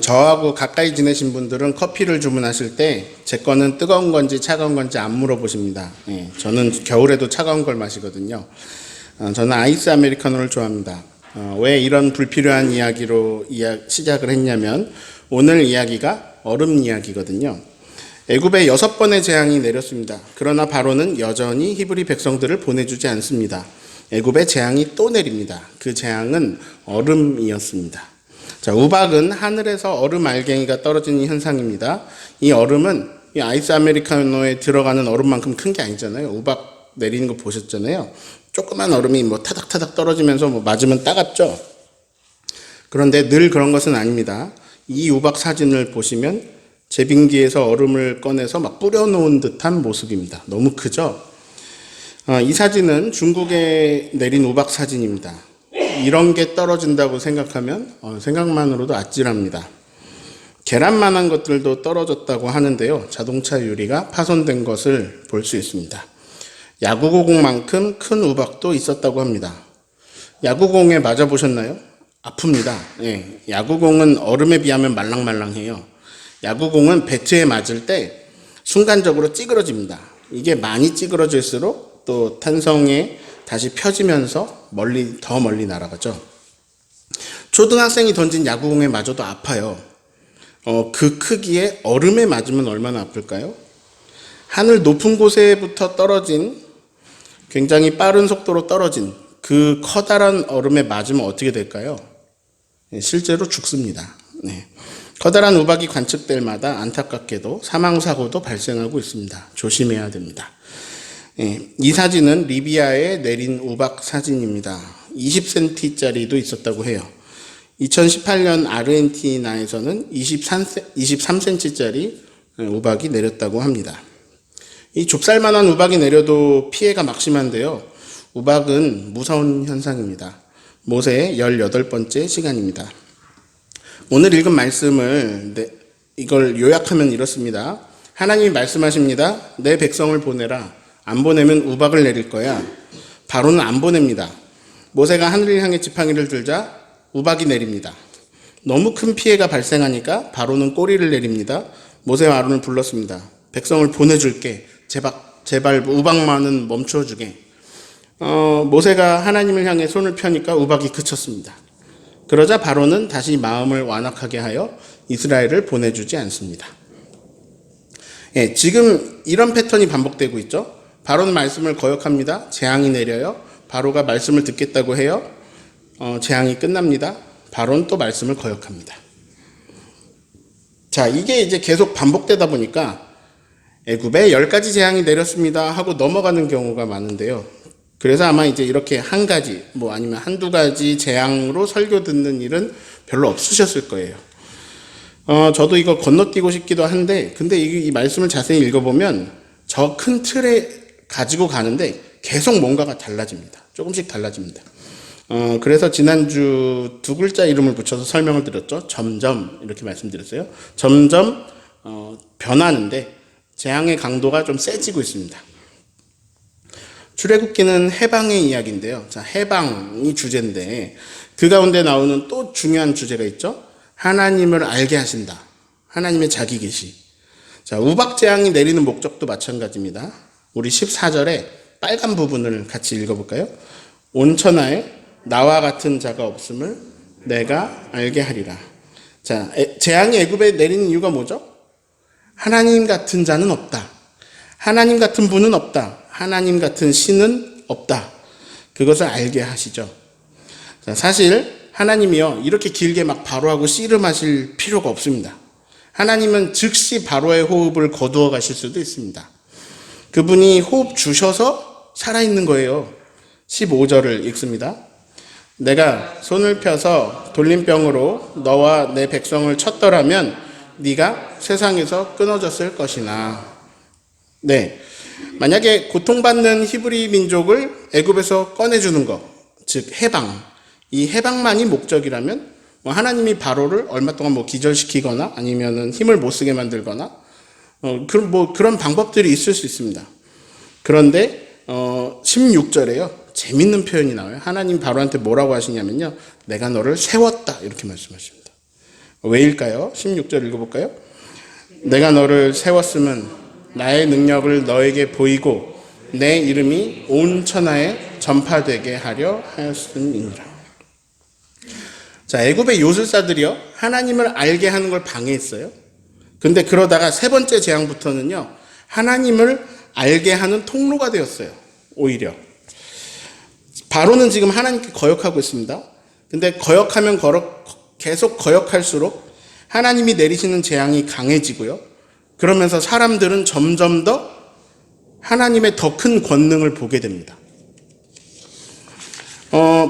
저하고 가까이 지내신 분들은 커피를 주문하실 때 제 거는 뜨거운 건지 차가운 건지 안 물어보십니다. 예, 저는 겨울에도 차가운 걸 마시거든요. 저는 아이스 아메리카노를 좋아합니다. 왜 이런 불필요한 이야기로 시작을 했냐면 오늘 이야기가 얼음 이야기거든요. 애굽에 6번의 재앙이 내렸습니다. 그러나 바로는 여전히 히브리 백성들을 보내주지 않습니다. 애굽에 재앙이 또 내립니다. 그 재앙은 얼음이었습니다. 자, 우박은 하늘에서 얼음 알갱이가 떨어지는 현상입니다. 이 얼음은 이 아이스 아메리카노에 들어가는 얼음만큼 큰 게 아니잖아요. 우박 내리는 거 보셨잖아요. 조그만 얼음이 뭐 타닥타닥 떨어지면서 뭐 맞으면 따갑죠. 그런데 늘 그런 것은 아닙니다. 이 우박 사진을 보시면 제빙기에서 얼음을 꺼내서 막 뿌려놓은 듯한 모습입니다. 너무 크죠? 이 사진은 중국에 내린 우박 사진입니다. 이런 게 떨어진다고 생각하면 생각만으로도 아찔합니다. 계란만한 것들도 떨어졌다고 하는데요. 자동차 유리가 파손된 것을 볼 수 있습니다. 야구공만큼 큰 우박도 있었다고 합니다. 야구공에 맞아보셨나요? 아픕니다. 예, 야구공은 얼음에 비하면 말랑말랑해요. 야구공은 배트에 맞을 때 순간적으로 찌그러집니다. 이게 많이 찌그러질수록 또 탄성에 다시 펴지면서 더 멀리 날아가죠. 초등학생이 던진 야구공에 맞아도 아파요. 그 크기에 얼음에 맞으면 얼마나 아플까요? 하늘 높은 곳에부터 떨어진, 굉장히 빠른 속도로 떨어진 그 커다란 얼음에 맞으면 어떻게 될까요? 실제로 죽습니다. 네. 커다란 우박이 관측될 마다 안타깝게도 사망사고도 발생하고 있습니다. 조심해야 됩니다. 이 사진은 리비아에 내린 우박 사진입니다. 20cm짜리도 있었다고 해요. 2018년 아르헨티나에서는 23cm짜리 우박이 내렸다고 합니다. 이 좁쌀만한 우박이 내려도 피해가 막심한데요. 우박은 무서운 현상입니다. 모세의 18번째 시간입니다. 오늘 읽은 말씀을 이걸 요약하면 이렇습니다. 하나님이 말씀하십니다. 내 백성을 보내라. 안 보내면 우박을 내릴 거야. 바로는 안 보냅니다. 모세가 하늘을 향해 지팡이를 들자 우박이 내립니다. 너무 큰 피해가 발생하니까 바로는 꼬리를 내립니다. 모세와 아론을 불렀습니다. 백성을 보내줄게. 제발 우박만은 멈춰주게. 모세가 하나님을 향해 손을 펴니까 우박이 그쳤습니다. 그러자 바로는 다시 마음을 완악하게 하여 이스라엘을 보내주지 않습니다. 예, 지금 이런 패턴이 반복되고 있죠. 바로는 말씀을 거역합니다. 재앙이 내려요. 바로가 말씀을 듣겠다고 해요. 재앙이 끝납니다. 바로는 또 말씀을 거역합니다. 자, 이게 이제 계속 반복되다 보니까 애굽에 10가지 재앙이 내렸습니다 하고 넘어가는 경우가 많은데요. 그래서 아마 이제 이렇게 한 가지, 아니면 한두 가지 재앙으로 설교 듣는 일은 별로 없으셨을 거예요. 저도 이거 건너뛰고 싶기도 한데, 근데 이 말씀을 자세히 읽어보면 저 큰 틀에 가지고 가는데 계속 뭔가가 달라집니다. 조금씩 달라집니다. 그래서 지난주 두 글자 이름을 붙여서 설명을 드렸죠. 점점, 이렇게 말씀드렸어요. 점점, 변하는데 재앙의 강도가 좀 세지고 있습니다. 출애굽기는 해방의 이야기인데요. 자, 해방이 주제인데 그 가운데 나오는 또 중요한 주제가 있죠. 하나님을 알게 하신다. 하나님의 자기 계시. 자, 우박 재앙이 내리는 목적도 마찬가지입니다. 우리 14절에 빨간 부분을 같이 읽어볼까요? 온천하에 나와 같은 자가 없음을 내가 알게 하리라. 자, 재앙이 애굽에 내리는 이유가 뭐죠? 하나님 같은 자는 없다. 하나님 같은 분은 없다. 하나님 같은 신은 없다. 그것을 알게 하시죠. 자, 사실 하나님이요, 이렇게 길게 막 바로하고 씨름하실 필요가 없습니다. 하나님은 즉시 바로의 호흡을 거두어 가실 수도 있습니다. 그분이 호흡 주셔서 살아있는 거예요. 15절을 읽습니다. 내가 손을 펴서 돌림병으로 너와 내 백성을 쳤더라면 네가 세상에서 끊어졌을 것이나. 네, 만약에 고통받는 히브리 민족을 애굽에서 꺼내주는 것, 즉 해방, 이 해방만이 목적이라면 하나님이 바로를 얼마 동안 기절시키거나 아니면은 힘을 못 쓰게 만들거나 그런 방법들이 있을 수 있습니다. 그런데 16절에요. 재밌는 표현이 나와요. 하나님 바로한테 뭐라고 하시냐면요. 내가 너를 세웠다. 이렇게 말씀하십니다. 왜일까요? 16절 읽어볼까요? 내가 너를 세웠음은 나의 능력을 너에게 보이고 내 이름이 온 천하에 전파되게 하려 하였음이니라. 자, 애굽의 요술사들이요, 하나님을 알게 하는 걸 방해했어요. 근데 그러다가 세 번째 재앙부터는요, 하나님을 알게 하는 통로가 되었어요. 오히려 바로는 지금 하나님께 거역하고 있습니다. 근데 거역하면 계속 거역할수록 하나님이 내리시는 재앙이 강해지고요. 그러면서 사람들은 점점 더 하나님의 더 큰 권능을 보게 됩니다.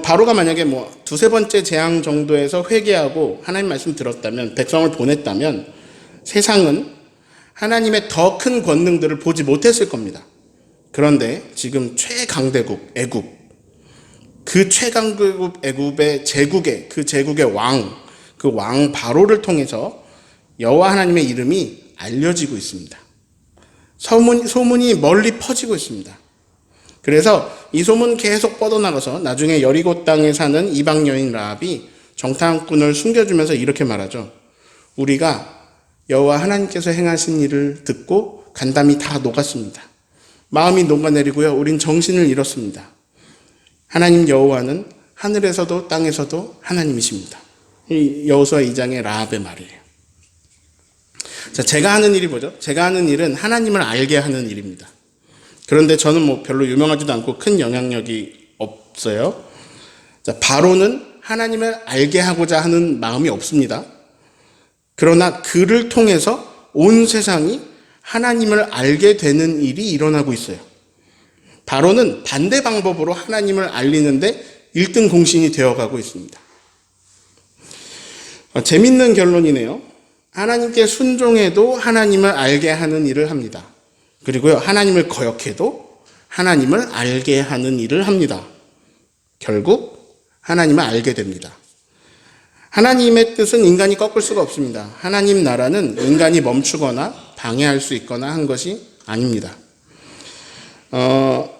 바로가 만약에 뭐 두세 번째 재앙 정도에서 회개하고 하나님 말씀 들었다면, 백성을 보냈다면 세상은 하나님의 더 큰 권능들을 보지 못했을 겁니다. 그런데 지금 최강대국 애굽, 그 최강대국 애굽의 제국의 그 왕 바로를 통해서 여호와 하나님의 이름이 알려지고 있습니다. 소문이 멀리 퍼지고 있습니다. 그래서 이 소문 계속 뻗어나가서 나중에 여리고 땅에 사는 이방 여인 라합이 정탐꾼을 숨겨주면서 이렇게 말하죠. 우리가 여호와 하나님께서 행하신 일을 듣고 간담이 다 녹았습니다. 마음이 녹아내리고요, 우린 정신을 잃었습니다. 하나님 여호와는 하늘에서도 땅에서도 하나님이십니다. 이 여호수아 2장의 라합의 말이에요. 자, 제가 하는 일이 뭐죠? 제가 하는 일은 하나님을 알게 하는 일입니다. 그런데 저는 뭐 별로 유명하지도 않고 큰 영향력이 없어요. 자, 바로는 하나님을 알게 하고자 하는 마음이 없습니다. 그러나 그를 통해서 온 세상이 하나님을 알게 되는 일이 일어나고 있어요. 바로는 반대 방법으로 하나님을 알리는데 1등 공신이 되어가고 있습니다. 재밌는 결론이네요. 하나님께 순종해도 하나님을 알게 하는 일을 합니다. 그리고요, 하나님을 거역해도 하나님을 알게 하는 일을 합니다. 결국 하나님을 알게 됩니다. 하나님의 뜻은 인간이 꺾을 수가 없습니다. 하나님 나라는 인간이 멈추거나 방해할 수 있거나 한 것이 아닙니다.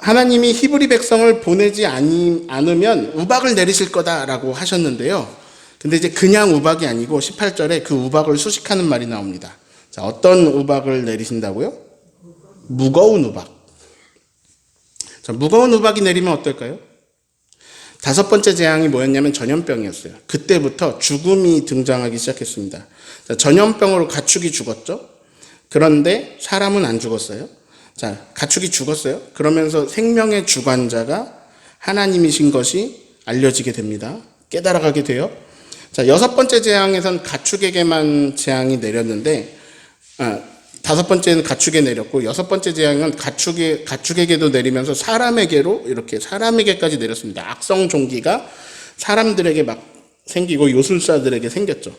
하나님이 히브리 백성을 보내지 않으면 우박을 내리실 거다라고 하셨는데요. 근데 이제 그냥 우박이 아니고 18절에 그 우박을 수식하는 말이 나옵니다. 자, 어떤 우박을 내리신다고요? 무거운 우박. 자, 무거운 우박이 내리면 어떨까요? 다섯 번째 재앙이 뭐였냐면 전염병이었어요. 그때부터 죽음이 등장하기 시작했습니다. 자, 전염병으로 가축이 죽었죠. 그런데 사람은 안 죽었어요. 자, 가축이 죽었어요. 그러면서 생명의 주관자가 하나님이신 것이 알려지게 됩니다. 깨달아가게 돼요. 자, 여섯 번째 재앙에선 가축에게만 재앙이 내렸는데, 다섯 번째는 가축에 내렸고, 여섯 번째 재앙은 가축에게도 내리면서 사람에게까지 내렸습니다. 악성 종기가 사람들에게 막 생기고 요술사들에게 생겼죠.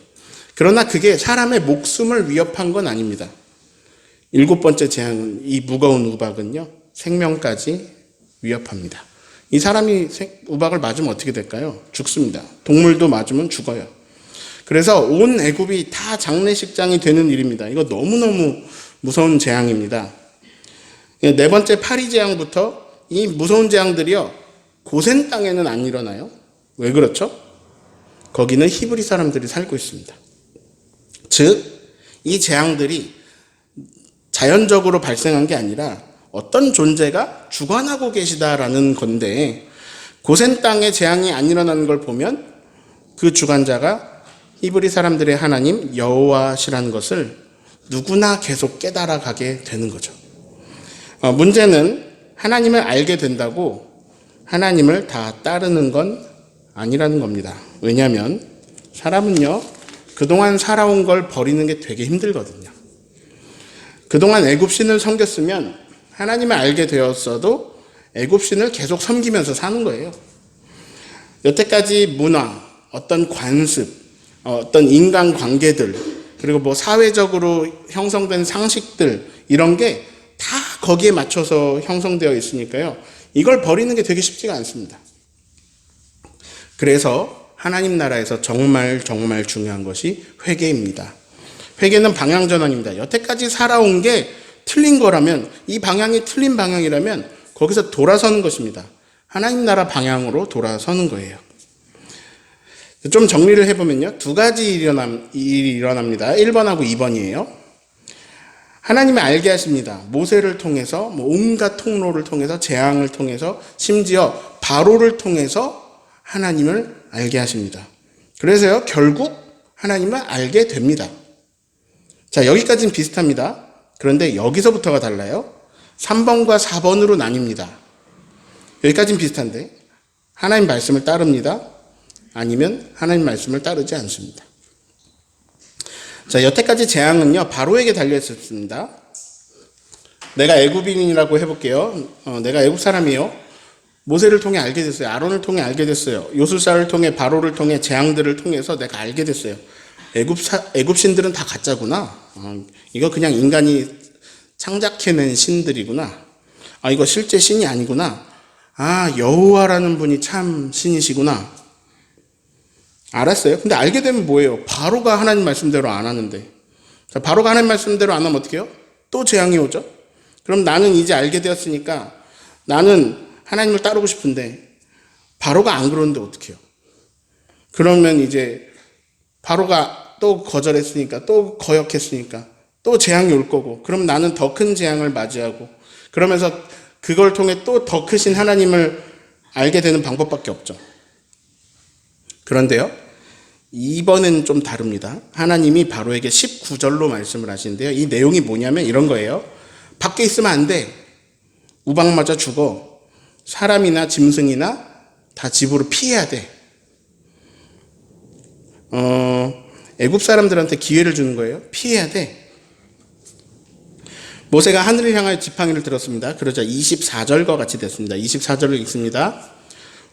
그러나 그게 사람의 목숨을 위협한 건 아닙니다. 일곱 번째 재앙은, 이 무거운 우박은요, 생명까지 위협합니다. 이 사람이 우박을 맞으면 어떻게 될까요? 죽습니다. 동물도 맞으면 죽어요. 그래서 온 애굽이 다 장례식장이 되는 일입니다. 이거 너무너무 무서운 재앙입니다. 네 번째 파리 재앙부터 이 무서운 재앙들이요, 고센 땅에는 안 일어나요. 왜 그렇죠? 거기는 히브리 사람들이 살고 있습니다. 즉, 이 재앙들이 자연적으로 발생한 게 아니라 어떤 존재가 주관하고 계시다라는 건데, 고센 땅에 재앙이 안 일어나는 걸 보면 그 주관자가 히브리 사람들의 하나님 여호와시라는 것을 누구나 계속 깨달아 가게 되는 거죠. 문제는 하나님을 알게 된다고 하나님을 다 따르는 건 아니라는 겁니다. 왜냐하면 사람은요, 그동안 살아온 걸 버리는 게 되게 힘들거든요. 그동안 애굽신을 섬겼으면 하나님을 알게 되었어도 애굽신을 계속 섬기면서 사는 거예요. 여태까지 문화, 어떤 관습, 어떤 인간관계들, 그리고 뭐 사회적으로 형성된 상식들, 이런 게 다 거기에 맞춰서 형성되어 있으니까요, 이걸 버리는 게 되게 쉽지가 않습니다. 그래서 하나님 나라에서 정말 중요한 것이 회개입니다. 회개는 방향전환입니다. 여태까지 살아온 게 틀린 거라면, 이 방향이 틀린 방향이라면 거기서 돌아서는 것입니다. 하나님 나라 방향으로 돌아서는 거예요. 좀 정리를 해보면요. 두 가지 일이 일어납니다. 1번하고 2번이에요. 하나님을 알게 하십니다. 모세를 통해서, 온갖 통로를 통해서, 재앙을 통해서, 심지어 바로를 통해서 하나님을 알게 하십니다. 그래서요, 결국 하나님을 알게 됩니다. 자, 여기까지는 비슷합니다. 그런데 여기서부터가 달라요. 3번과 4번으로 나뉩니다. 여기까지는 비슷한데 하나님 말씀을 따릅니다. 아니면 하나님 말씀을 따르지 않습니다. 자, 여태까지 재앙은요, 바로에게 달려있었습니다. 내가 애굽인이라고 해볼게요. 내가 애굽 사람이요. 모세를 통해 알게 됐어요. 아론을 통해 알게 됐어요. 요술사를 통해, 바로를 통해, 재앙들을 통해서 내가 알게 됐어요. 애굽 신들은 다 가짜구나. 이거 그냥 인간이 창작해낸 신들이구나. 이거 실제 신이 아니구나. 여호와라는 분이 참 신이시구나. 알았어요. 근데 알게 되면 뭐예요? 바로가 하나님 말씀대로 안 하는데. 자, 바로가 하나님 말씀대로 안 하면 어떻게 해요? 또 재앙이 오죠? 그럼 나는 이제 알게 되었으니까 나는 하나님을 따르고 싶은데 바로가 안 그러는데 어떻게 해요? 그러면 이제 바로가 또 거절했으니까, 또 거역했으니까 또 재앙이 올 거고, 그럼 나는 더 큰 재앙을 맞이하고, 그러면서 그걸 통해 또 더 크신 하나님을 알게 되는 방법밖에 없죠. 그런데요, 이번엔 좀 다릅니다. 하나님이 바로에게 19절로 말씀을 하시는데요. 이 내용이 뭐냐면 이런 거예요. 밖에 있으면 안 돼. 우박 맞아 죽어. 사람이나 짐승이나 다 집으로 피해야 돼. 애굽 사람들한테 기회를 주는 거예요. 피해야 돼. 모세가 하늘을 향하여 지팡이를 들었습니다. 그러자 24절과 같이 됐습니다. 24절을 읽습니다.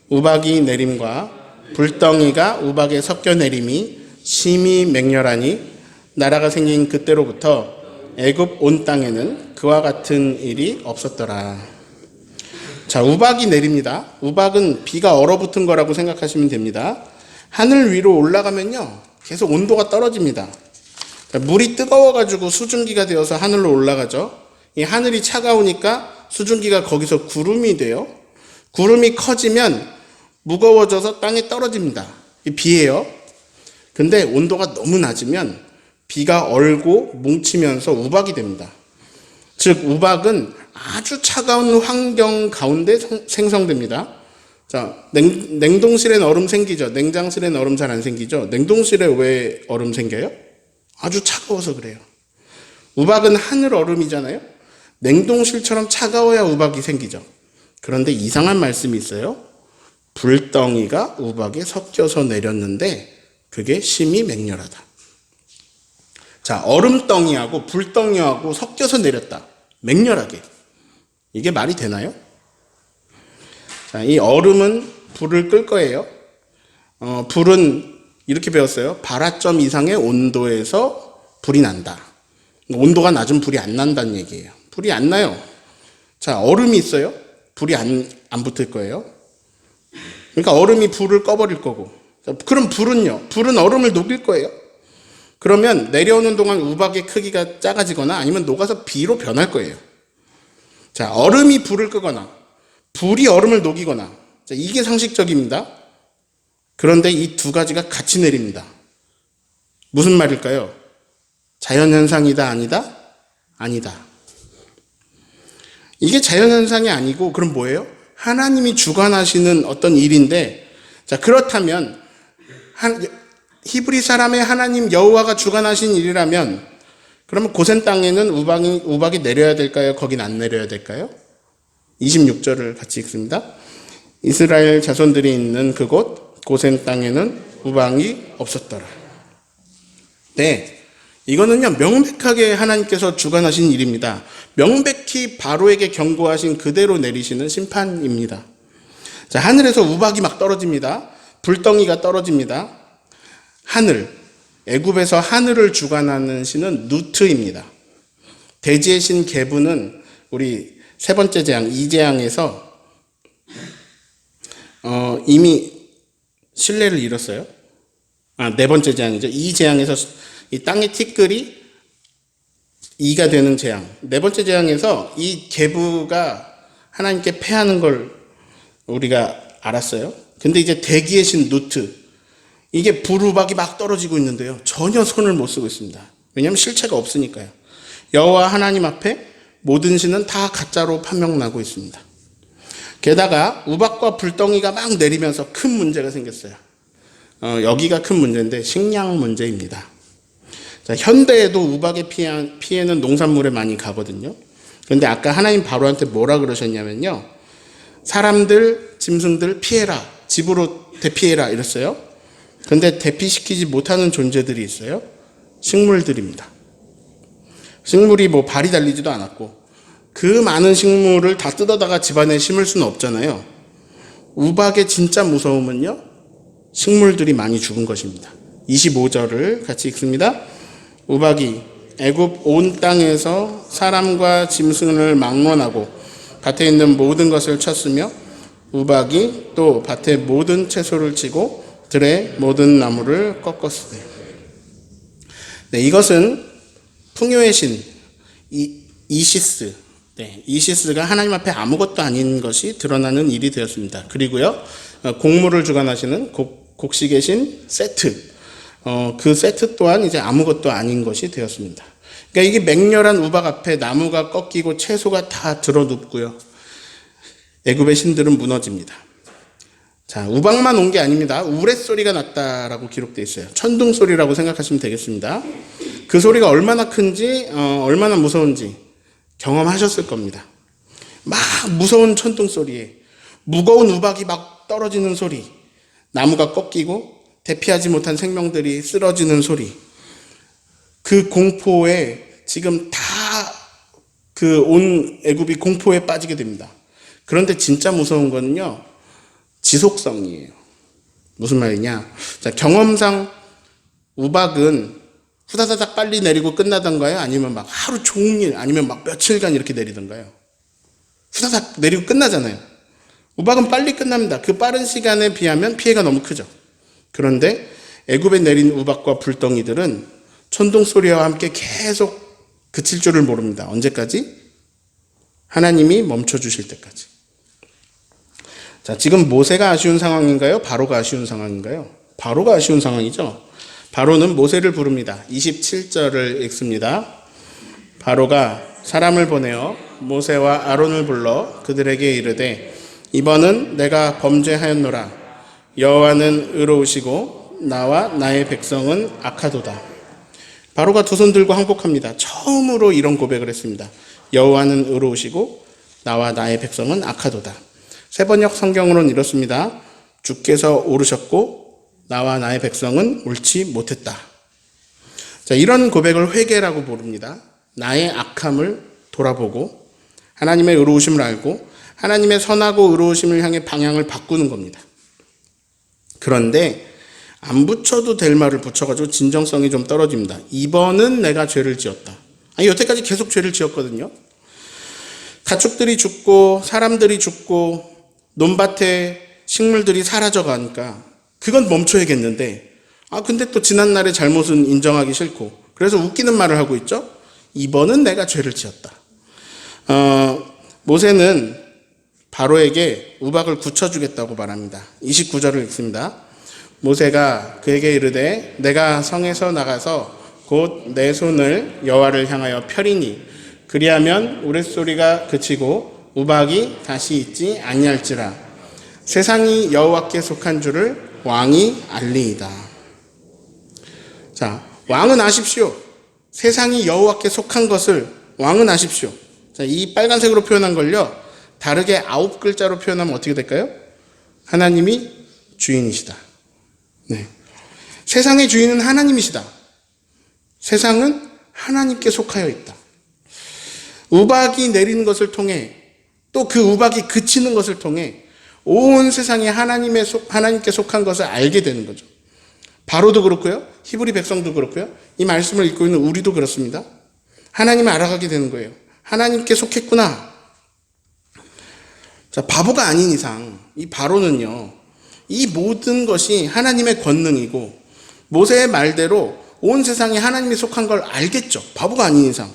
우박이 내림과 불덩이가 우박에 섞여 내림이 심히 맹렬하니 나라가 생긴 그때로부터 애굽 온 땅에는 그와 같은 일이 없었더라. 자, 우박이 내립니다. 우박은 비가 얼어붙은 거라고 생각하시면 됩니다. 하늘 위로 올라가면요, 계속 온도가 떨어집니다. 물이 뜨거워가지고 수증기가 되어서 하늘로 올라가죠. 이 하늘이 차가우니까 수증기가 거기서 구름이 돼요. 구름이 커지면 무거워져서 땅에 떨어집니다. 이 비예요. 근데 온도가 너무 낮으면 비가 얼고 뭉치면서 우박이 됩니다. 즉, 우박은 아주 차가운 환경 가운데 생성됩니다. 자, 냉동실엔 얼음 생기죠. 냉장실엔 얼음 잘 안 생기죠. 냉동실에 왜 얼음 생겨요? 아주 차가워서 그래요. 우박은 하늘 얼음이잖아요. 냉동실처럼 차가워야 우박이 생기죠. 그런데 이상한 말씀이 있어요. 불덩이가 우박에 섞여서 내렸는데 그게 심히 맹렬하다. 자, 얼음덩이하고 불덩이하고 섞여서 내렸다. 맹렬하게. 이게 말이 되나요? 자, 이 얼음은 불을 끌 거예요. 불은 이렇게 배웠어요. 발화점 이상의 온도에서 불이 난다. 온도가 낮으면 불이 안 난다는 얘기예요. 불이 안 나요. 자, 얼음이 있어요. 불이 안 붙을 거예요. 그러니까 얼음이 불을 꺼버릴 거고. 자, 그럼 불은요? 불은 얼음을 녹일 거예요. 그러면 내려오는 동안 우박의 크기가 작아지거나 아니면 녹아서 비로 변할 거예요. 자, 얼음이 불을 끄거나 불이 얼음을 녹이거나, 자, 이게 상식적입니다. 그런데 이 두 가지가 같이 내립니다. 무슨 말일까요? 자연현상이다, 아니다? 아니다. 이게 자연현상이 아니고 그럼 뭐예요? 하나님이 주관하시는 어떤 일인데, 자, 그렇다면 히브리 사람의 하나님 여호와가 주관하신 일이라면 그러면 고센 땅에는 우박이 내려야 될까요? 거긴 안 내려야 될까요? 26절을 같이 읽습니다. 이스라엘 자손들이 있는 그곳 고센 땅에는 우박이 없었더라. 네, 이거는요, 명백하게 하나님께서 주관하신 일입니다. 명백히 바로에게 경고하신 그대로 내리시는 심판입니다. 자, 하늘에서 우박이 막 떨어집니다. 불덩이가 떨어집니다. 애굽에서 하늘을 주관하는 신은 누트입니다. 대지의 신 게브는 우리 세 번째 재앙, 이재앙에서 이미 신뢰를 잃었어요. 네 번째 재앙이죠. 이 재앙에서 이 땅의 티끌이 이가 되는 재앙. 네 번째 재앙에서 이 게브가 하나님께 패하는 걸 우리가 알았어요. 근데 이제 대기의 신 누트, 이게 불우박이 막 떨어지고 있는데요. 전혀 손을 못 쓰고 있습니다. 왜냐하면 실체가 없으니까요. 여호와 하나님 앞에 모든 신은 다 가짜로 판명나고 있습니다. 게다가 우박과 불덩이가 막 내리면서 큰 문제가 생겼어요. 여기가 큰 문제인데 식량 문제입니다. 자, 현대에도 우박의 피해는 농산물에 많이 가거든요. 그런데 아까 하나님 바로한테 뭐라 그러셨냐면요. 사람들, 짐승들 피해라. 집으로 대피해라 이랬어요. 그런데 대피시키지 못하는 존재들이 있어요. 식물들입니다. 식물이 뭐 발이 달리지도 않았고 그 많은 식물을 다 뜯어다가 집안에 심을 수는 없잖아요. 우박의 진짜 무서움은요. 식물들이 많이 죽은 것입니다. 25절을 같이 읽습니다. 우박이 애굽 온 땅에서 사람과 짐승을 막론하고 밭에 있는 모든 것을 쳤으며 우박이 또 밭의 모든 채소를 치고 들의 모든 나무를 꺾었으되. 네, 이것은 풍요의 신 이시스, 이시스가 하나님 앞에 아무것도 아닌 것이 드러나는 일이 되었습니다. 그리고요, 곡물을 주관하시는 곡식의 신 세트, 그 세트 또한 이제 아무것도 아닌 것이 되었습니다. 그러니까 이게 맹렬한 우박 앞에 나무가 꺾이고 채소가 다 들어눕고요. 애굽의 신들은 무너집니다. 자, 우박만 온 게 아닙니다. 우레소리가 났다라고 기록되어 있어요. 천둥소리라고 생각하시면 되겠습니다. 그 소리가 얼마나 큰지, 얼마나 무서운지 경험하셨을 겁니다. 막 무서운 천둥소리에 무거운 우박이 막 떨어지는 소리, 나무가 꺾이고 대피하지 못한 생명들이 쓰러지는 소리, 그 공포에 지금 다 그 온 애굽이 공포에 빠지게 됩니다. 그런데 진짜 무서운 거는요, 지속성이에요. 무슨 말이냐? 자, 경험상 우박은 후다다닥 빨리 내리고 끝나던가요? 아니면 막 하루 종일, 아니면 막 며칠간 이렇게 내리던가요? 후다닥 내리고 끝나잖아요. 우박은 빨리 끝납니다. 그 빠른 시간에 비하면 피해가 너무 크죠. 그런데 애굽에 내린 우박과 불덩이들은 천둥 소리와 함께 계속 그칠 줄을 모릅니다. 언제까지? 하나님이 멈춰주실 때까지. 자, 지금 모세가 아쉬운 상황인가요? 바로가 아쉬운 상황인가요? 바로가 아쉬운 상황이죠. 바로는 모세를 부릅니다. 27절을 읽습니다. 바로가 사람을 보내어 모세와 아론을 불러 그들에게 이르되 이번은 내가 범죄하였노라. 여호와는 의로우시고 나와 나의 백성은 악하도다. 바로가 두 손 들고 항복합니다. 처음으로 이런 고백을 했습니다. 여호와는 의로우시고 나와 나의 백성은 악하도다. 세번역 성경으로는 이렇습니다. 주께서 오르셨고 나와 나의 백성은 옳지 못했다. 자, 이런 고백을 회개라고 부릅니다. 나의 악함을 돌아보고 하나님의 의로우심을 알고 하나님의 선하고 의로우심을 향해 방향을 바꾸는 겁니다. 그런데 안 붙여도 될 말을 붙여가지고 진정성이 좀 떨어집니다. 이번은 내가 죄를 지었다. 아니, 여태까지 계속 죄를 지었거든요. 가축들이 죽고 사람들이 죽고 논밭에 식물들이 사라져 가니까 그건 멈춰야겠는데, 근데 또 지난날의 잘못은 인정하기 싫고, 그래서 웃기는 말을 하고 있죠. 이번은 내가 죄를 지었다. 모세는 바로에게 우박을 굳혀주겠다고 말합니다. 29절을 읽습니다. 모세가 그에게 이르되 내가 성에서 나가서 곧 내 손을 여호와를 향하여 펴리니 그리하면 우레소리가 그치고 우박이 다시 있지 아니할지라. 세상이 여호와께 속한 줄을 왕이 알리이다. 자, 왕은 아십시오. 세상이 여호와께 속한 것을 왕은 아십시오. 자, 이 빨간색으로 표현한 걸요, 다르게 9글자로 표현하면 어떻게 될까요? 하나님이 주인이시다. 네. 세상의 주인은 하나님이시다. 세상은 하나님께 속하여 있다. 우박이 내리는 것을 통해 또 그 우박이 그치는 것을 통해 온 세상이 하나님께 속한 것을 알게 되는 거죠. 바로도 그렇고요. 히브리 백성도 그렇고요. 이 말씀을 읽고 있는 우리도 그렇습니다. 하나님을 알아가게 되는 거예요. 하나님께 속했구나. 자, 바보가 아닌 이상 이 바로는요, 이 모든 것이 하나님의 권능이고 모세의 말대로 온 세상이 하나님이 속한 걸 알겠죠. 바보가 아닌 이상.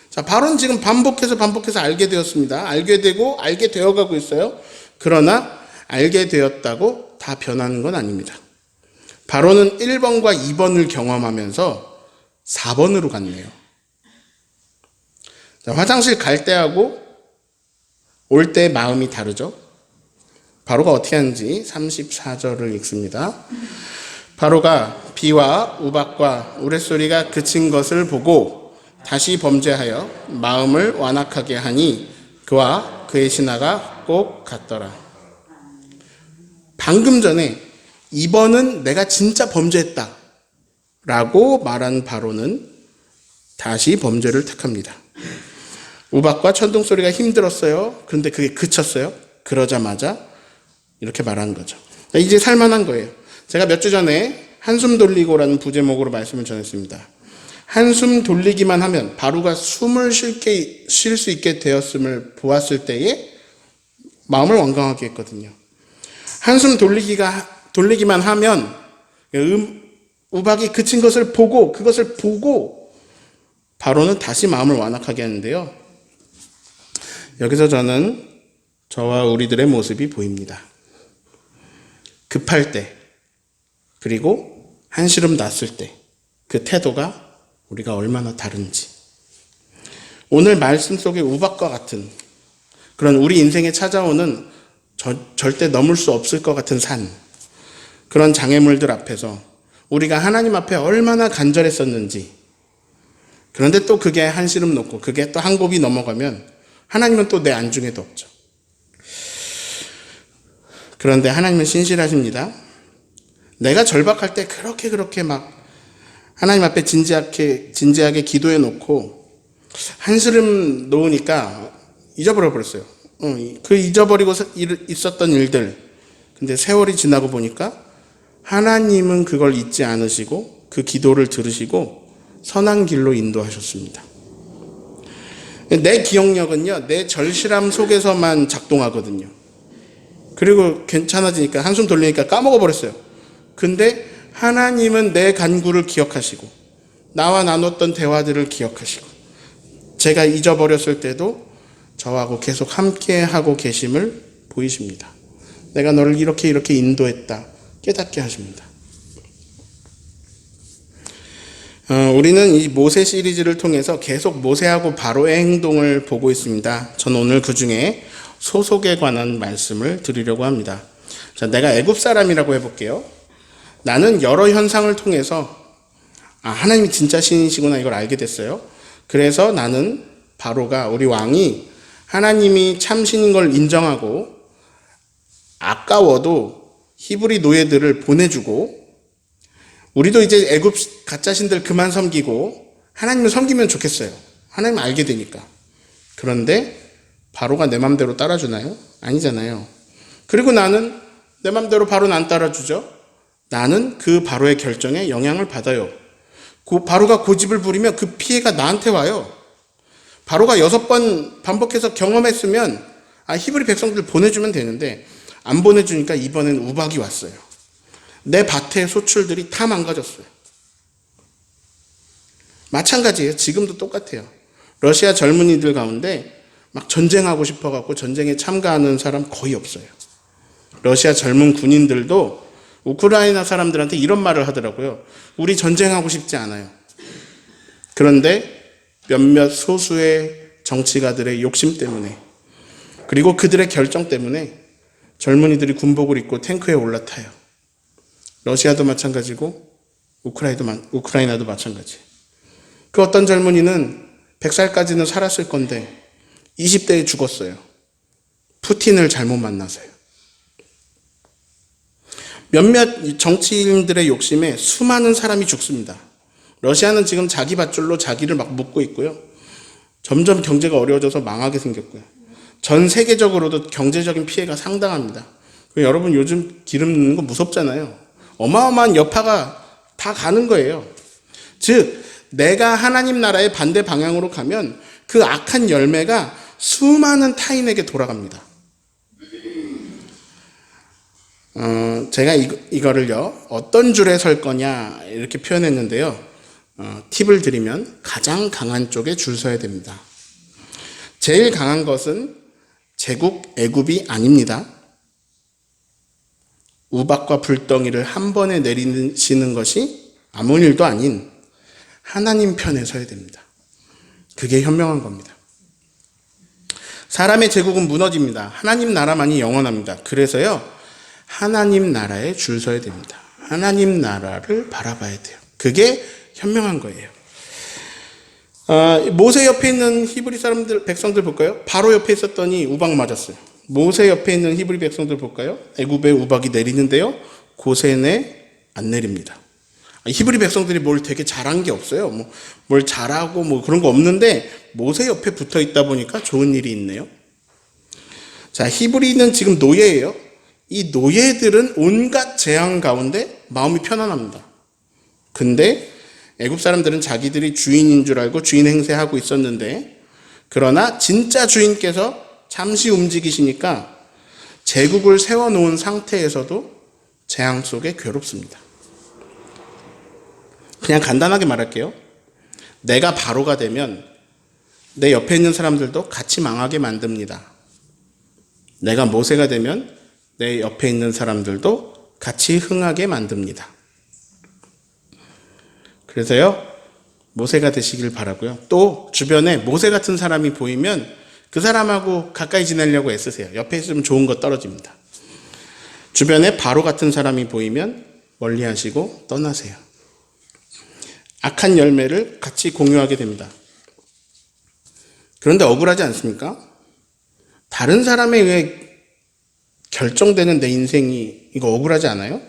자, 바로는 지금 반복해서 알게 되었습니다. 알게 되고 알게 되어가고 있어요. 그러나 알게 되었다고 다 변하는 건 아닙니다. 바로는 1번과 2번을 경험하면서 4번으로 갔네요. 자, 화장실 갈 때하고 올 때 마음이 다르죠. 바로가 어떻게 하는지 34절을 읽습니다. 바로가 비와 우박과 우레소리가 그친 것을 보고 다시 범죄하여 마음을 완악하게 하니 그와 그의 신하가 꼭 같더라. 방금 전에 2번은 내가 진짜 범죄했다 라고 말한 바로는 다시 범죄를 택합니다. 우박과 천둥소리가 힘들었어요. 그런데 그게 그쳤어요. 그러자마자 이렇게 말하는 거죠. 이제 살만한 거예요. 제가 몇 주 전에 한숨 돌리고라는 부제목으로 말씀을 전했습니다. 한숨 돌리기만 하면 바로가 숨을 쉴 수 있게 되었음을 보았을 때에 마음을 완강하게 했거든요. 한숨 돌리기만 하면 우박이 그친 것을 보고 그것을 보고 바로는 다시 마음을 완악하게 하는데요. 여기서 저는 저와 우리들의 모습이 보입니다. 급할 때 그리고 한시름 났을 때 그 태도가 우리가 얼마나 다른지. 오늘 말씀 속의 우박과 같은 그런 우리 인생에 찾아오는 절대 넘을 수 없을 것 같은 산, 그런 장애물들 앞에서 우리가 하나님 앞에 얼마나 간절했었는지. 그런데 또 그게 한시름 놓고 그게 또 한 곱이 넘어가면 하나님은 또 내 안중에도 없죠. 그런데 하나님은 신실하십니다. 내가 절박할 때 그렇게 막 하나님 앞에 진지하게 기도해 놓고 한시름 놓으니까 잊어버려 버렸어요. 그 잊어버리고 있었던 일들. 근데 세월이 지나고 보니까 하나님은 그걸 잊지 않으시고 그 기도를 들으시고 선한 길로 인도하셨습니다. 내 기억력은요, 내 절실함 속에서만 작동하거든요. 그리고 괜찮아지니까 한숨 돌리니까 까먹어 버렸어요. 근데 하나님은 내 간구를 기억하시고 나와 나눴던 대화들을 기억하시고 제가 잊어버렸을 때도 저하고 계속 함께하고 계심을 보이십니다. 내가 너를 이렇게 인도했다 깨닫게 하십니다. 우리는 이 모세 시리즈를 통해서 계속 모세하고 바로의 행동을 보고 있습니다. 저는 오늘 그 중에 소속에 관한 말씀을 드리려고 합니다. 자, 내가 애굽 사람이라고 해볼게요. 나는 여러 현상을 통해서 하나님이 진짜 신이시구나 이걸 알게 됐어요. 그래서 나는 바로가 우리 왕이 하나님이 참신인 걸 인정하고 아까워도 히브리 노예들을 보내주고 우리도 이제 애굽 가짜신들 그만 섬기고 하나님을 섬기면 좋겠어요. 하나님 알게 되니까. 그런데 바로가 내 맘대로 따라주나요? 아니잖아요. 그리고 나는 내 맘대로 바로는 안 따라주죠. 나는 그 바로의 결정에 영향을 받아요. 바로가 고집을 부리면 그 피해가 나한테 와요. 바로가 6번 반복해서 경험했으면 히브리 백성들 보내주면 되는데 안 보내주니까 이번엔 우박이 왔어요. 내 밭의 소출들이 다 망가졌어요. 마찬가지예요. 지금도 똑같아요. 러시아 젊은이들 가운데 막 전쟁하고 싶어갖고 전쟁에 참가하는 사람 거의 없어요. 러시아 젊은 군인들도 우크라이나 사람들한테 이런 말을 하더라고요. 우리 전쟁하고 싶지 않아요. 그런데 몇몇 소수의 정치가들의 욕심 때문에 그리고 그들의 결정 때문에 젊은이들이 군복을 입고 탱크에 올라타요. 러시아도 마찬가지고 우크라이나도 마찬가지. 그 어떤 젊은이는 100살까지는 살았을 건데 20대에 죽었어요. 푸틴을 잘못 만나서요. 몇몇 정치인들의 욕심에 수많은 사람이 죽습니다. 러시아는 지금 자기 밧줄로 자기를 막 묶고 있고요. 점점 경제가 어려워져서 망하게 생겼고요. 전 세계적으로도 경제적인 피해가 상당합니다. 여러분 요즘 기름 넣는 거 무섭잖아요. 어마어마한 여파가 다 가는 거예요. 즉 내가 하나님 나라의 반대 방향으로 가면 그 악한 열매가 수많은 타인에게 돌아갑니다. 제가 이거를요 어떤 줄에 설 거냐 이렇게 표현했는데요. 팁을 드리면 가장 강한 쪽에 줄 서야 됩니다. 제일 강한 것은 제국 애굽이 아닙니다. 우박과 불덩이를 한 번에 내리시는 것이 아무 일도 아닌 하나님 편에 서야 됩니다. 그게 현명한 겁니다. 사람의 제국은 무너집니다. 하나님 나라만이 영원합니다. 그래서요, 하나님 나라에 줄 서야 됩니다. 하나님 나라를 바라봐야 돼요. 그게 현명한 거예요. 모세 옆에 있는 히브리 사람들, 백성들 볼까요? 바로 옆에 있었더니 우박 맞았어요. 모세 옆에 있는 히브리 백성들 볼까요? 애굽에 우박이 내리는데요, 고센에 안 내립니다. 히브리 백성들이 뭘 되게 잘한 게 없어요. 뭘 잘하고 그런 거 없는데 모세 옆에 붙어 있다 보니까 좋은 일이 있네요. 자, 히브리는 지금 노예예요. 이 노예들은 온갖 재앙 가운데 마음이 편안합니다. 근데 애굽 사람들은 자기들이 주인인 줄 알고 주인 행세하고 있었는데, 그러나 진짜 주인께서 잠시 움직이시니까 제국을 세워놓은 상태에서도 재앙 속에 괴롭습니다. 그냥 간단하게 말할게요. 내가 바로가 되면 내 옆에 있는 사람들도 같이 망하게 만듭니다. 내가 모세가 되면 내 옆에 있는 사람들도 같이 흥하게 만듭니다. 그래서요, 모세가 되시길 바라고요. 또 주변에 모세 같은 사람이 보이면 그 사람하고 가까이 지내려고 애쓰세요. 옆에 있으면 좋은 거 떨어집니다. 주변에 바로 같은 사람이 보이면 멀리 하시고 떠나세요. 악한 열매를 같이 공유하게 됩니다. 그런데 억울하지 않습니까? 다른 사람에 의해 결정되는 내 인생이 이거 억울하지 않아요?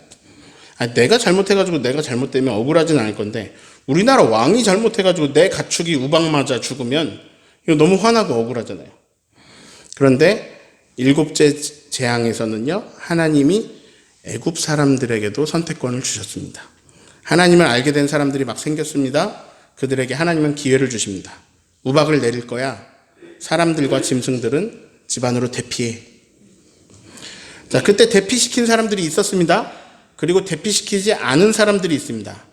내가 잘못해가지고 내가 잘못되면 억울하진 않을 건데, 우리나라 왕이 잘못해가지고 내 가축이 우박 맞아 죽으면 이거 너무 화나고 억울하잖아요. 그런데 7째 재앙에서는요, 하나님이 애굽 사람들에게도 선택권을 주셨습니다. 하나님을 알게 된 사람들이 막 생겼습니다. 그들에게 하나님은 기회를 주십니다. 우박을 내릴 거야. 사람들과 짐승들은 집 안으로 대피해. 자, 그때 대피시킨 사람들이 있었습니다. 그리고 대피시키지 않은 사람들이 있습니다.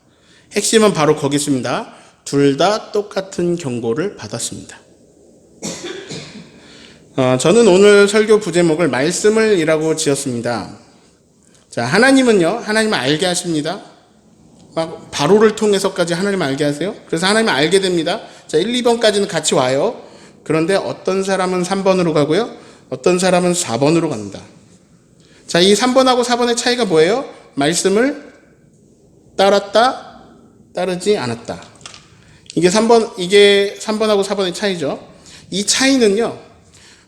핵심은 바로 거기 있습니다. 둘 다 똑같은 경고를 받았습니다. 저는 오늘 설교 부제목을 말씀을 이라고 지었습니다. 자, 하나님은요, 하나님을 알게 하십니다. 막 바로를 통해서까지 하나님을 알게 하세요. 그래서 하나님을 알게 됩니다. 자, 1, 2번까지는 같이 와요. 그런데 어떤 사람은 3번으로 가고요, 어떤 사람은 4번으로 갑니다. 자, 이 3번하고 4번의 차이가 뭐예요? 말씀을 따랐다, 따르지 않았다. 이게 3번하고 4번의 차이죠. 이 차이는요,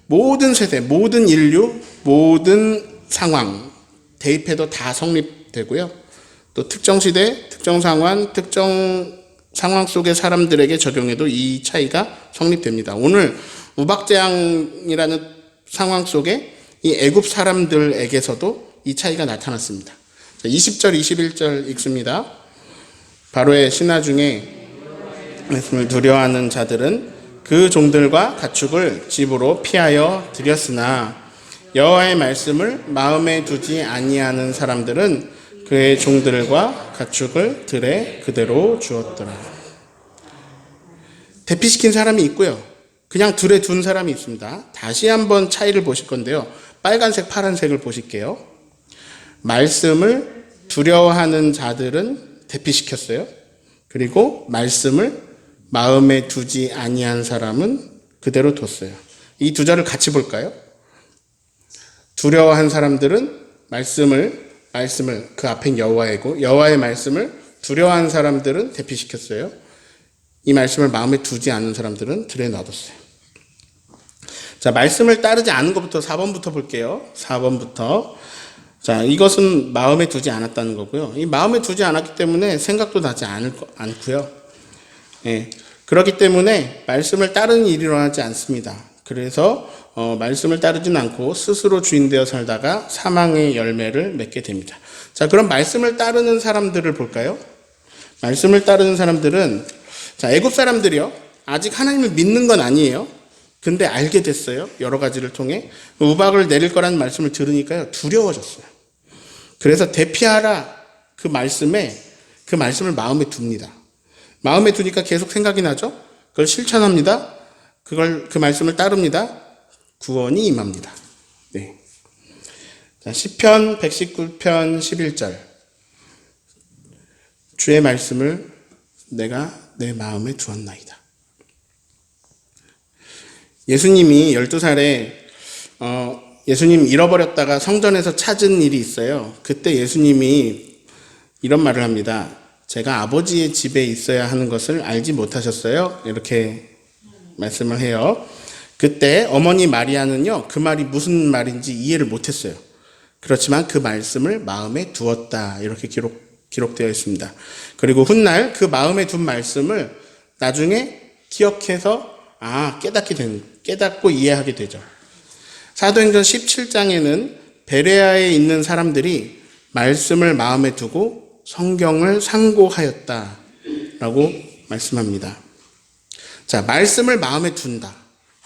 모든 세대, 모든 인류, 모든 상황, 대입해도 다 성립되고요. 또 특정 시대, 특정 상황, 특정 상황 속의 사람들에게 적용해도 이 차이가 성립됩니다. 오늘 우박재앙이라는 상황 속에 이 애굽 사람들에게서도 이 차이가 나타났습니다. 20절, 21절 읽습니다. 바로의 신하 중에 말씀을 두려워하는 자들은 그 종들과 가축을 집으로 피하여 들였으나 여호와의 말씀을 마음에 두지 아니하는 사람들은 그의 종들과 가축을 들에 그대로 주었더라. 대피시킨 사람이 있고요, 그냥 들에 둔 사람이 있습니다. 다시 한번 차이를 보실 건데요, 빨간색, 파란색을 보실게요. 말씀을 두려워하는 자들은 대피시켰어요. 그리고 말씀을 마음에 두지 아니한 사람은 그대로 뒀어요. 이 두 절을 같이 볼까요? 두려워한 사람들은 말씀을 그 앞엔 여호와이고, 여호와의 말씀을 두려워한 사람들은 대피시켰어요. 이 말씀을 마음에 두지 않는 사람들은 들에 놔뒀어요. 자, 말씀을 따르지 않은 것부터 4번부터 볼게요. 4번부터. 자, 이것은 마음에 두지 않았다는 거고요. 이 마음에 두지 않았기 때문에 생각도 나지 않고요. 예, 그렇기 때문에 말씀을 따르는 일이 일어나지 않습니다. 그래서 말씀을 따르진 않고 스스로 주인되어 살다가 사망의 열매를 맺게 됩니다. 자, 그럼 말씀을 따르는 사람들을 볼까요? 말씀을 따르는 사람들은, 자, 애굽 사람들이요, 아직 하나님을 믿는 건 아니에요. 근데 알게 됐어요. 여러 가지를 통해 우박을 내릴 거라는 말씀을 들으니까요, 두려워졌어요. 그래서 대피하라 그 말씀을 마음에 둡니다. 마음에 두니까 계속 생각이 나죠. 그걸 실천합니다. 그 말씀을 따릅니다. 구원이 임합니다. 네. 자, 시편 119편 11절. 주의 말씀을 내가 내 마음에 두었나이다. 예수님이 12살에 예수님 잃어버렸다가 성전에서 찾은 일이 있어요. 그때 예수님이 이런 말을 합니다. 제가 아버지의 집에 있어야 하는 것을 알지 못하셨어요? 이렇게 말씀을 해요. 그때 어머니 마리아는요, 그 말이 무슨 말인지 이해를 못했어요. 그렇지만 그 말씀을 마음에 두었다. 이렇게 기록되어 있습니다. 그리고 훗날 그 마음에 둔 말씀을 나중에 기억해서 깨닫고 이해하게 되죠. 사도행전 17장에는 베레아에 있는 사람들이 말씀을 마음에 두고 성경을 상고하였다라고 말씀합니다. 자, 말씀을 마음에 둔다.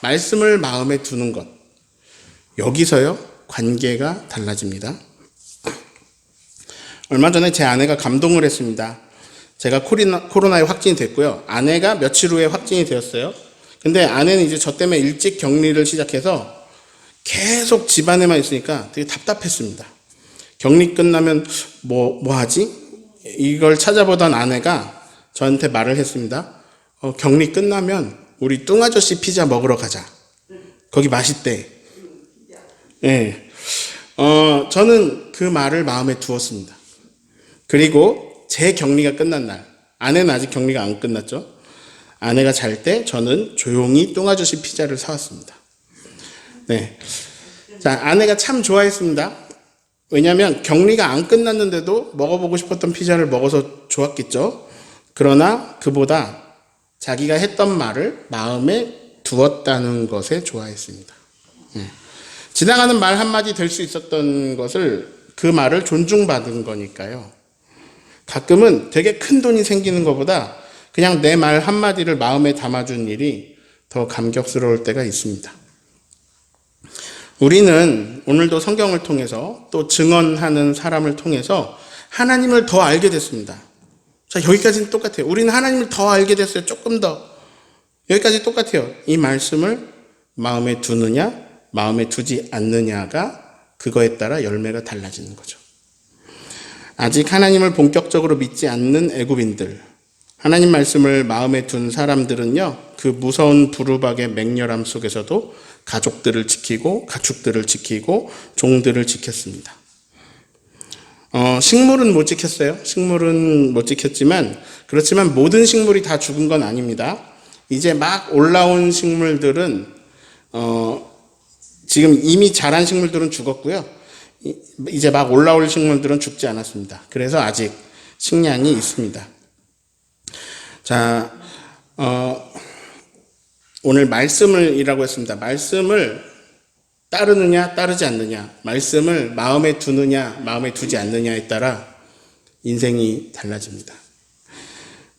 말씀을 마음에 두는 것. 여기서요, 관계가 달라집니다. 얼마 전에 제 아내가 감동을 했습니다. 제가 코로나에 확진이 됐고요. 아내가 며칠 후에 확진이 되었어요. 근데 아내는 이제 저 때문에 일찍 격리를 시작해서 계속 집안에만 있으니까 되게 답답했습니다. 격리 끝나면 뭐 하지? 이걸 찾아보던 아내가 저한테 말을 했습니다. 격리 끝나면 우리 뚱아저씨 피자 먹으러 가자. 거기 맛있대. 네. 저는 그 말을 마음에 두었습니다. 그리고 제 격리가 끝난 날, 아내는 아직 격리가 안 끝났죠. 아내가 잘 때 저는 조용히 뚱아저씨 피자를 사왔습니다. 네. 자, 아내가 참 좋아했습니다. 왜냐하면 격리가 안 끝났는데도 먹어보고 싶었던 피자를 먹어서 좋았겠죠. 그러나 그보다 자기가 했던 말을 마음에 두었다는 것에 좋아했습니다. 지나가는 말 한마디 될 수 있었던 것을 그 말을 존중받은 거니까요. 가끔은 되게 큰 돈이 생기는 것보다 그냥 내 말 한마디를 마음에 담아준 일이 더 감격스러울 때가 있습니다. 우리는 오늘도 성경을 통해서 또 증언하는 사람을 통해서 하나님을 더 알게 됐습니다. 자, 여기까지는 똑같아요. 우리는 하나님을 더 알게 됐어요. 조금 더. 여기까지 똑같아요. 이 말씀을 마음에 두느냐, 마음에 두지 않느냐가 그거에 따라 열매가 달라지는 거죠. 아직 하나님을 본격적으로 믿지 않는 애굽인들, 하나님 말씀을 마음에 둔 사람들은요, 그 무서운 부르박의 맹렬함 속에서도 가족들을 지키고 가축들을 지키고 종들을 지켰습니다. 식물은 못 지켰어요. 식물은 못 지켰지만, 그렇지만 모든 식물이 다 죽은 건 아닙니다. 이제 막 올라온 식물들은 지금 이미 자란 식물들은 죽었고요. 이제 막 올라올 식물들은 죽지 않았습니다. 그래서 아직 식량이 있습니다. 자, 오늘 말씀을이라고 했습니다. 말씀을 따르느냐, 따르지 않느냐, 말씀을 마음에 두느냐, 마음에 두지 않느냐에 따라 인생이 달라집니다.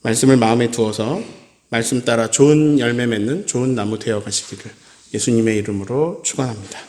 말씀을 마음에 두어서 말씀 따라 좋은 열매 맺는 좋은 나무 되어 가시기를 예수님의 이름으로 축원합니다.